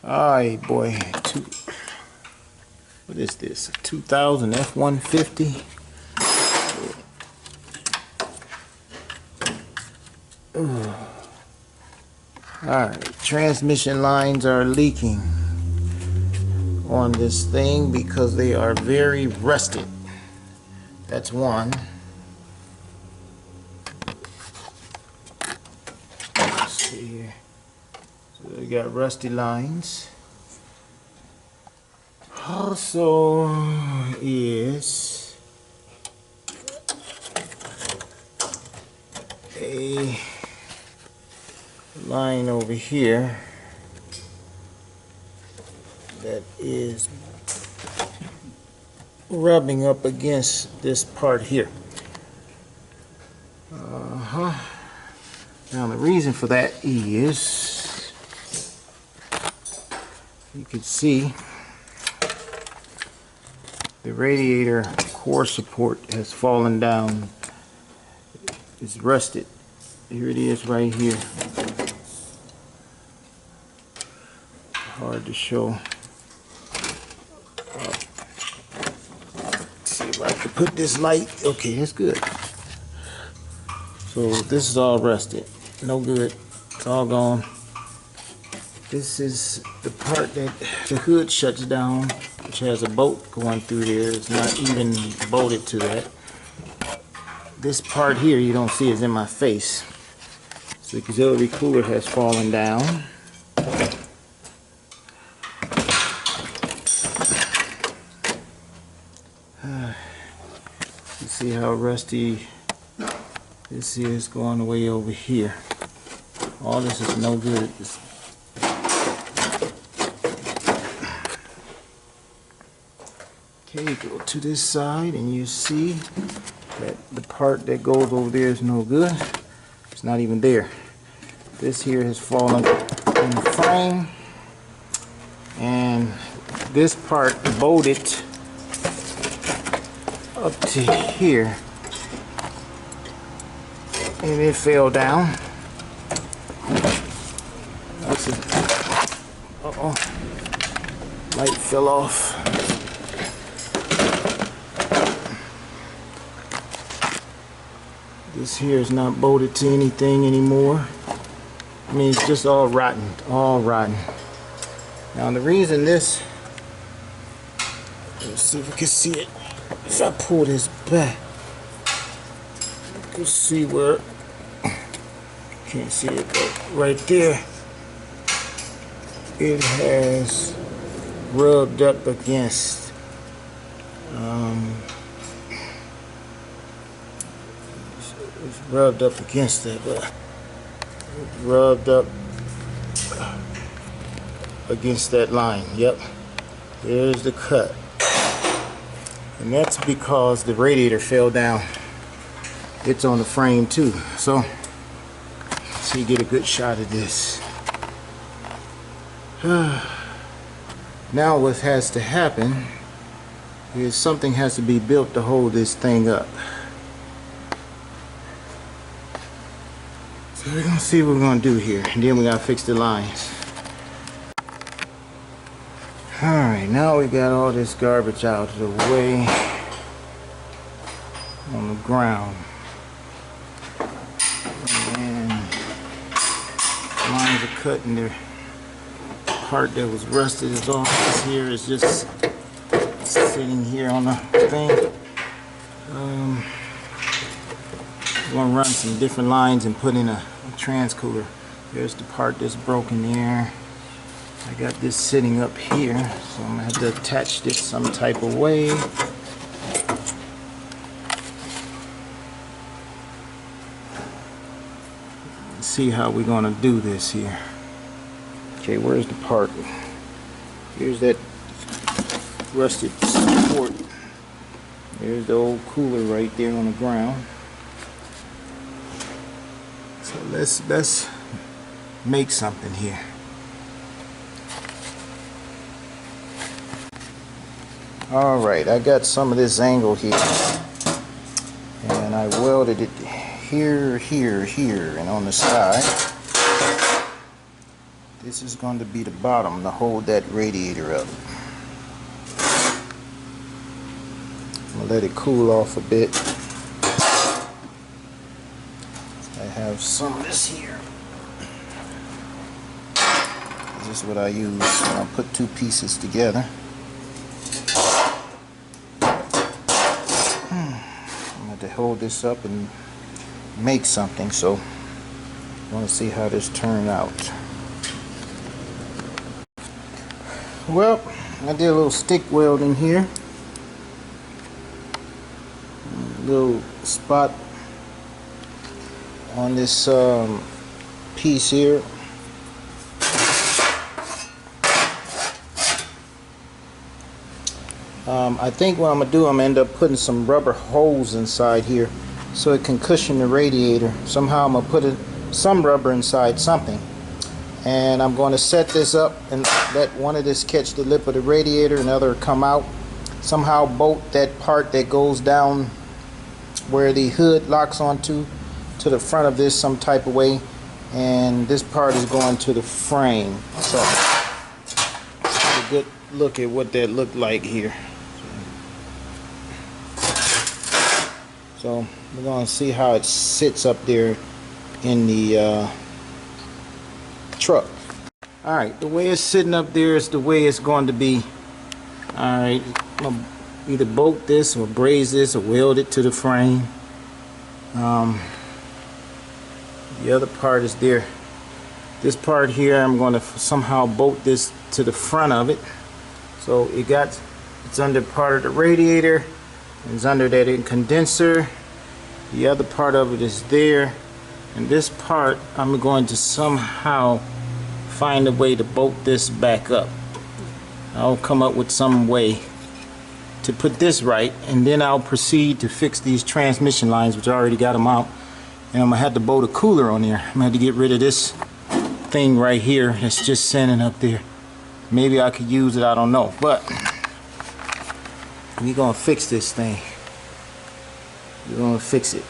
Alright, boy. What is this? A 2000 F150? Alright, transmission lines are leaking on this thing because they are very rusted. That's one. Let's see here. So we got rusty lines. Also is a line over here that is rubbing up against this part here. Now the reason for that is, you can see the radiator core support has fallen down. It's rusted. Here it is right here. Hard to show. See if I can put this light. Okay, that's good. So this is all rusted. No good. It's all gone. This is the part that the hood shuts down, which has a bolt going through there. It's not even bolted to that. This part here you don't see is in my face. So the auxiliary cooler has fallen down. You see how rusty this is, going away over here. All this is no good. Okay, go to this side and you see that the part that goes over there is no good. It's not even there. This here has fallen in the frame, and this part bolted up to here, and it fell down. Uh-oh, light fell off. This here is not bolted to anything anymore. I mean, it's just all rotten, all rotten. Now the reason this, let's see if we can see it. If I pull this back, you can see where, can't see it, but right there, it has rubbed up against it's rubbed up against it, but it's rubbed up against that line. Yep, there's the cut, and that's because the radiator fell down. It's on the frame too, so you get a good shot of this. Now what has to happen is something has to be built to hold this thing up. So we're gonna see what we're gonna do here, and then we gotta fix the lines. Alright, now we got all this garbage out of the way on the ground. And lines are cut, and the part that was rusted is off. This here is just sitting here on the thing. I'm gonna run some different lines and put in a transcooler. There's the part that's broken there. I got this sitting up here, so I'm gonna have to attach this some type of way. Let's see how we're gonna do this here. Okay, where's the part? Here's that rusted support. There's the old cooler right there on the ground. So let's make something here. Alright, I got some of this angle here, and I welded it here, here, here, and on the side. This is going to be the bottom to hold that radiator up. I'm going to let it cool off a bit. I have some of this here. This is what I use when I put two pieces together. I'm going to hold this up and make something, so I want to see how this turned out. Well, I did a little stick welding here. A little spot on this piece here. I think what I'm going to do, I'm going to end up putting some rubber holes inside here so it can cushion the radiator. Somehow I'm going to put some rubber inside something. And I'm going to set this up and let one of this catch the lip of the radiator, another come out. Somehow bolt that part that goes down where the hood locks onto to the front of this some type of way. And this part is going to the frame. So, a good look at what that looked like here. So we're going to see how it sits up there in the truck. Alright, the way it's sitting up there is the way it's going to be. Alright, I'm going to either bolt this or braze this or weld it to the frame. The other part is there. This part here, I'm going to somehow bolt this to the front of it. So it's under part of the radiator. It's under that condenser. The other part of it is there, and this part I'm going to somehow find a way to bolt this back up. I'll come up with some way to put this right, and then I'll proceed to fix these transmission lines, which I already got them out. And I'm gonna have to bolt a cooler on there. I'm gonna have to get rid of this thing right here that's just sitting up there. Maybe I could use it, I don't know, but we're gonna fix this thing. We're gonna fix it.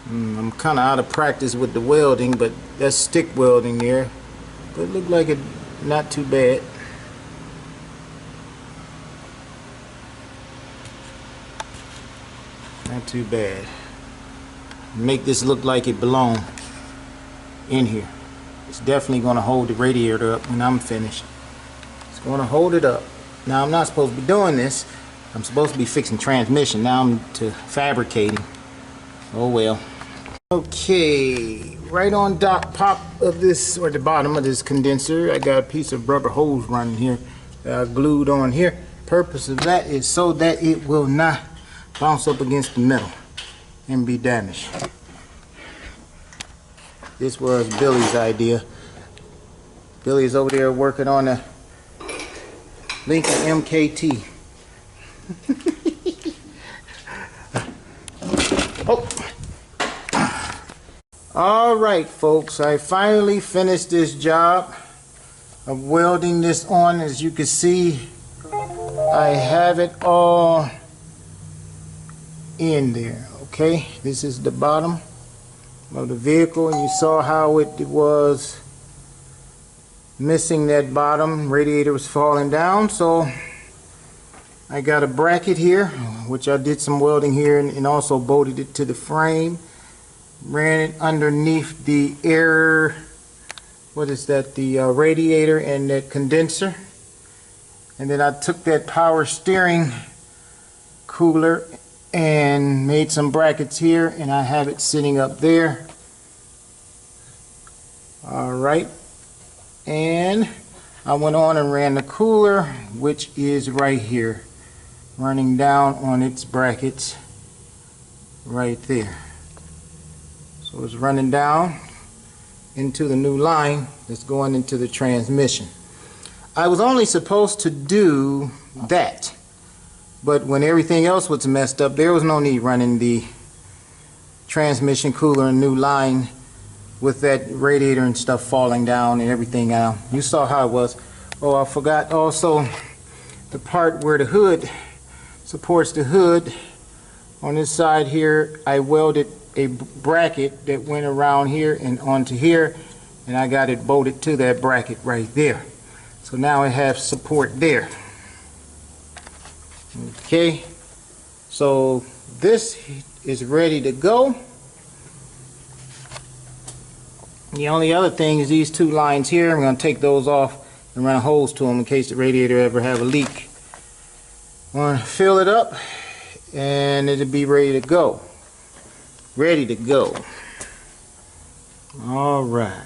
I'm kind of out of practice with the welding, but that's stick welding there. But it looked like it not too bad. Not too bad. Make this look like it belongs in here. It's definitely gonna hold the radiator up when I'm finished. It's gonna hold it up. Now I'm not supposed to be doing this. I'm supposed to be fixing transmission. Now I'm to fabricating. Oh well. Okay, right on top of this, or the bottom of this condenser, I got a piece of rubber hose running here that I glued on here. Purpose of that is so that it will not bounce up against the metal and be damaged. This was Billy's idea. Billy's over there working on a Lincoln MKT. Oh. Alright folks, I finally finished this job of welding this on. As you can see, I have it all in there. Okay, this is the bottom of the vehicle, and you saw how it was missing that bottom. Radiator was falling down, so I got a bracket here, which I did some welding here, and also bolted it to the frame. Ran it underneath the air, what is that, the radiator and that condenser. And then I took that power steering cooler and made some brackets here, and I have it sitting up there. Alright, and I went on and ran the cooler, which is right here, running down on its brackets right there. So it's running down into the new line that's going into the transmission. I was only supposed to do that, but when everything else was messed up, there was no need running the transmission cooler and new line with that radiator and stuff falling down and everything out. You saw how it was. Oh, I forgot also the part where the hood supports the hood. On this side here, I welded a bracket that went around here and onto here, and I got it bolted to that bracket right there. So now I have support there. Okay, so this is ready to go. The only other thing is these two lines here. I'm going to take those off and run holes to them in case the radiator ever have a leak. I'm going to fill it up and it'll be ready to go. Ready to go. All right.